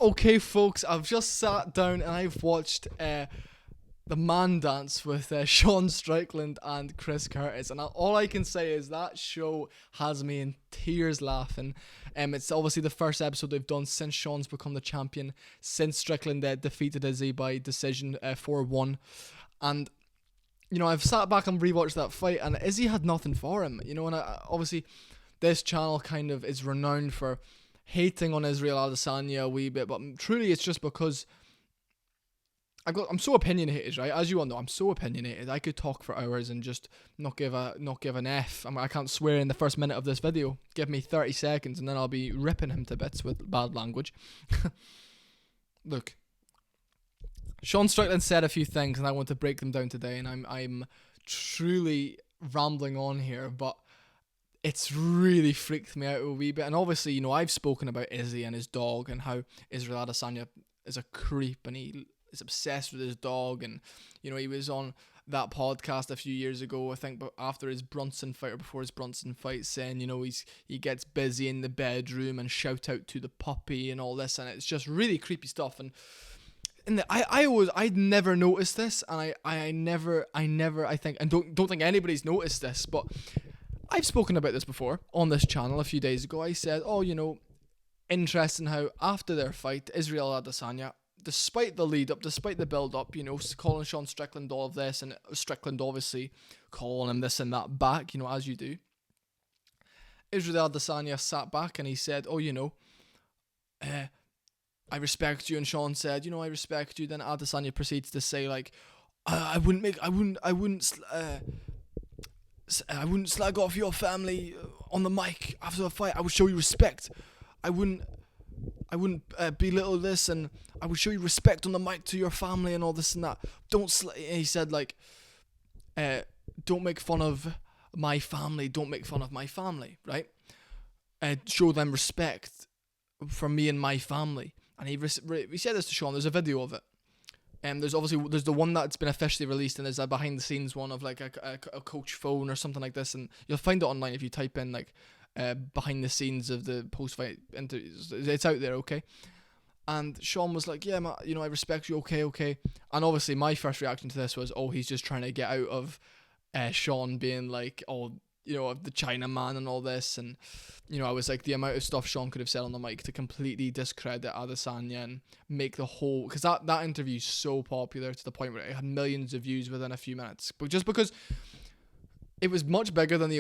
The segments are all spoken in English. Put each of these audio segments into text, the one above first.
Okay, folks, I've just sat down and I've watched the man dance with Sean Strickland and Chris Curtis, and all I can say is that show has me in tears laughing. It's obviously the first episode they've done since Sean's become the champion, since Strickland defeated Izzy by decision 4-1, and I've sat back and rewatched that fight, and Izzy had nothing for him, and obviously this channel kind of is renowned for hating on Israel Adesanya a wee bit, but truly it's just because I'm so opinionated, right? As you all know, I'm so opinionated. I could talk for hours and just not give an F. I can't swear in the first minute of this video. Give me 30 seconds and then I'll be ripping him to bits with bad language. Look, Sean Strickland said a few things and I want to break them down today, and I'm truly rambling on here, but it's really freaked me out a wee bit. And obviously, I've spoken about Izzy and his dog and how Israel Adesanya is a creep and he is obsessed with his dog. And, he was on that podcast a few years ago, I think, but after his Brunson fight or before his Brunson fight, saying, he gets busy in the bedroom and shout out to the puppy and all this. And it's just really creepy stuff. And I'd never noticed this. And I think, and don't think anybody's noticed this, but I've spoken about this before on this channel a few days ago. I said, interesting how after their fight, Israel Adesanya, despite the lead up, despite the build up, calling Sean Strickland all of this, and Strickland obviously calling him this and that back, as you do. Israel Adesanya sat back and he said, I respect you. And Sean said, I respect you. Then Adesanya proceeds to say, like, I wouldn't slag off your family on the mic after a fight. I would show you respect. I wouldn't belittle this, and I would show you respect on the mic to your family and all this and that. He said, like, don't make fun of my family. Don't make fun of my family, right? Show them respect for me and my family. And he said this to Sean. There's a video of it. There's the one that's been officially released, and there's a behind the scenes one of like a coach phone or something like this, and you'll find it online if you type in like behind the scenes of the post fight interviews. It's out there, okay? And Sean was like, yeah, I respect you, okay. And obviously my first reaction to this was, he's just trying to get out of Sean being like, the China man and all this, and I was like, the amount of stuff Sean could have said on the mic to completely discredit Adesanya and make the whole, because that interview is so popular to the point where it had millions of views within a few minutes, but just because it was much bigger than the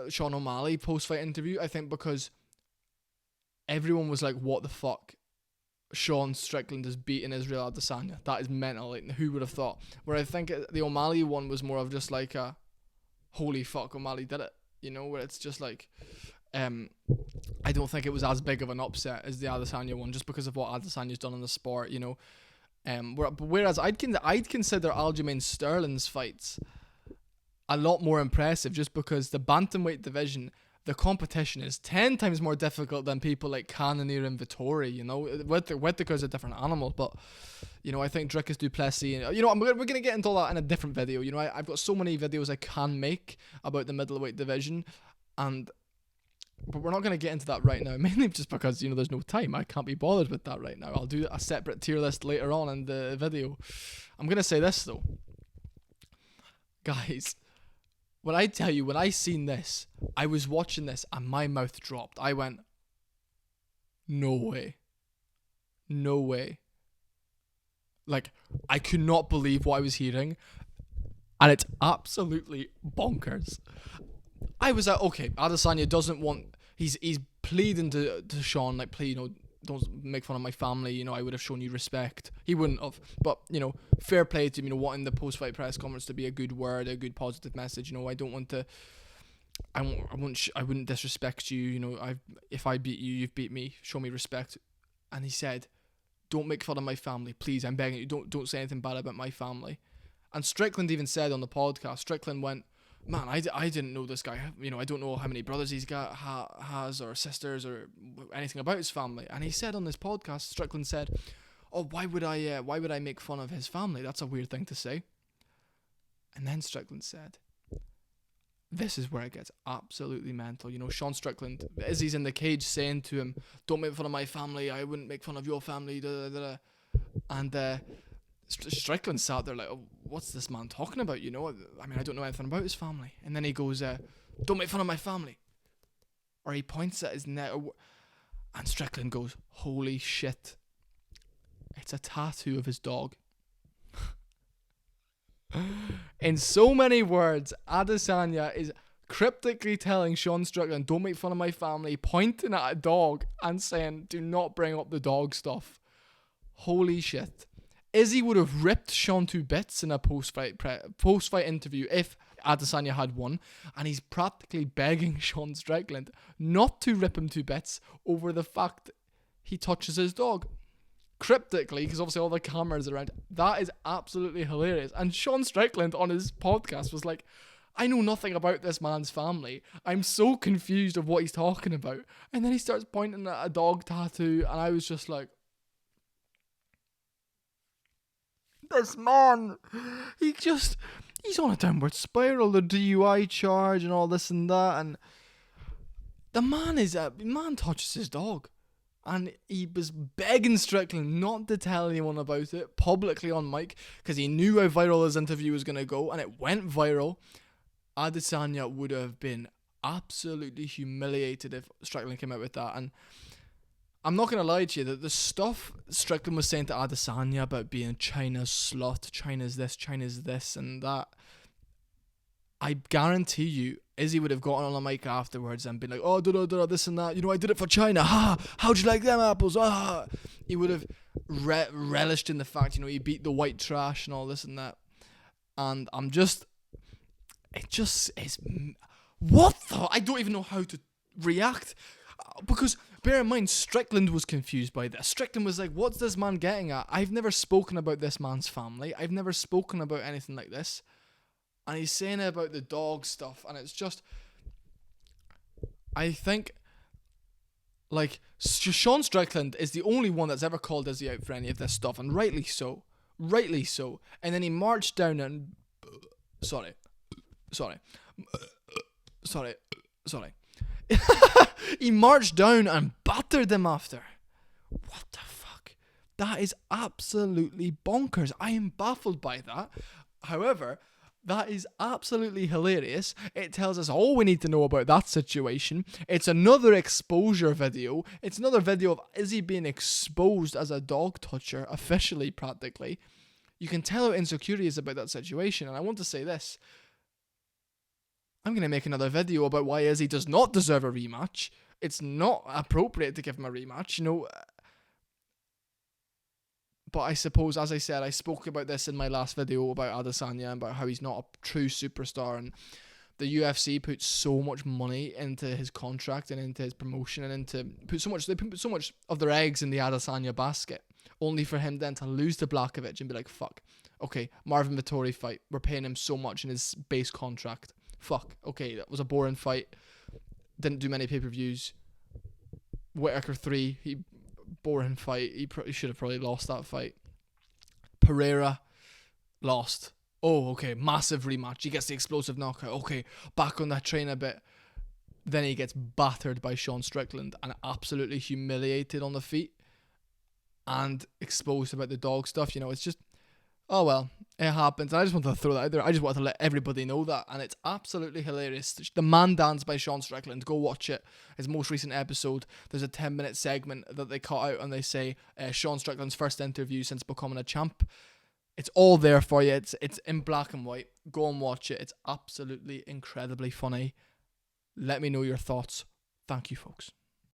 Sean O'Malley post-fight interview, I think, because everyone was like, what the fuck, Sean Strickland is beating Israel Adesanya, that is mental, like, who would have thought? Where I think the O'Malley one was more of just like a holy fuck, O'Malley did it, where it's just like, I don't think it was as big of an upset as the Adesanya one, just because of what Adesanya's done in the sport, whereas I'd consider Aljamain Sterling's fights a lot more impressive, just because the bantamweight division, the competition is 10 times more difficult than people like Cannonier and Vittori, Whittaker's a different animal, but I think Dricus du Plessis, we're going to get into all that in a different video. I've got so many videos I can make about the middleweight division, but we're not going to get into that right now, mainly just because, there's no time. I can't be bothered with that right now. I'll do a separate tier list later on in the video. I'm going to say this, though. Guys, when I tell you, when I seen this, I was watching this and my mouth dropped. I went, no way. No way. Like, I could not believe what I was hearing. And it's absolutely bonkers. I was like, okay, Adesanya doesn't want, he's pleading to Sean, like, please, don't make fun of my family, I would have shown you respect. He wouldn't have, but, fair play to him, wanting the post-fight press conference to be a good word, a good positive message. I don't want to, I wouldn't disrespect you, if I beat you, you've beat me, show me respect. And he said, don't make fun of my family, please, I'm begging you, don't say anything bad about my family. And Strickland even said on the podcast, Strickland went, man, I didn't know this guy, I don't know how many brothers he's got, has, or sisters, or anything about his family. And he said on this podcast, Strickland said, why would I make fun of his family? That's a weird thing to say. And then Strickland said, this is where it gets absolutely mental. You know, Sean Strickland, as he's in the cage saying to him, don't make fun of my family, I wouldn't make fun of your family, da, da, da, da. And Strickland sat there like, oh, what's this man talking about, you know? I mean, I don't know anything about his family. And then he goes, don't make fun of my family. Or he points at his neck, and Strickland goes, holy shit. It's a tattoo of his dog. In so many words, Adesanya is cryptically telling Sean Strickland, don't make fun of my family, pointing at a dog and saying, do not bring up the dog stuff. Holy shit. Izzy would have ripped Sean to bits in a post-fight interview if Adesanya had won, and he's practically begging Sean Strickland not to rip him to bits over the fact he touches his dog. Cryptically, because obviously all the cameras are around. That is absolutely hilarious. And Sean Strickland on his podcast was like, I know nothing about this man's family. I'm so confused of what he's talking about. And then he starts pointing at a dog tattoo, and I was just like, this man, he's on a downward spiral, the DUI charge and all this and that, and the man touches his dog. And he was begging Strickland not to tell anyone about it publicly on mic because he knew how viral his interview was going to go, and it went viral. Adesanya would have been absolutely humiliated if Strickland came out with that. And I'm not going to lie to you, that the stuff Strickland was saying to Adesanya about being China's slut, China's this and that, I guarantee you, Izzy would have gotten on a mic afterwards and been like, oh, this and that. You know, I did it for China. Ha! How'd you like them apples? Ah! He would have relished in the fact, you know, he beat the white trash and all this and that. And it just is, what the? I don't even know how to react. Because, bear in mind, Strickland was confused by this. Strickland was like, what's this man getting at? I've never spoken about this man's family. I've never spoken about anything like this. And he's saying about the dog stuff, and it's just, I think, like, Sean Strickland is the only one that's ever called Izzy out for any of this stuff, and rightly so. And then he marched down and, sorry. He marched down and battered him after. What the fuck? That is absolutely bonkers. I am baffled by that. However, that is absolutely hilarious. It tells us all we need to know about that situation. It's another exposure video. It's another video of Izzy being exposed as a dog toucher, officially, practically. You can tell how insecure he is about that situation. And I want to say this. I'm going to make another video about why Izzy does not deserve a rematch. It's not appropriate to give him a rematch, you know. But I suppose, as I said, I spoke about this in my last video about Adesanya and about how he's not a true superstar, and the UFC put so much money into his contract and into his promotion and they put so much of their eggs in the Adesanya basket, only for him then to lose to Blachowicz and be like, fuck, okay, Marvin Vettori fight, we're paying him so much in his base contract. Fuck, okay, that was a boring fight, didn't do many pay-per-views. Whittaker 3, boring fight. He should have probably lost that fight. Pereira lost. Oh, okay, massive rematch. He gets the explosive knockout. Okay, back on that train a bit. Then he gets battered by Sean Strickland and absolutely humiliated on the feet and exposed about the dog stuff. You know, it's just, oh well, it happens. And I just wanted to throw that out there. I just wanted to let everybody know that. And it's absolutely hilarious. The Man Dance by Sean Strickland. Go watch it. His most recent episode. There's a 10-minute segment that they cut out and they say Sean Strickland's first interview since becoming a champ. It's all there for you. It's in black and white. Go and watch it. It's absolutely incredibly funny. Let me know your thoughts. Thank you, folks.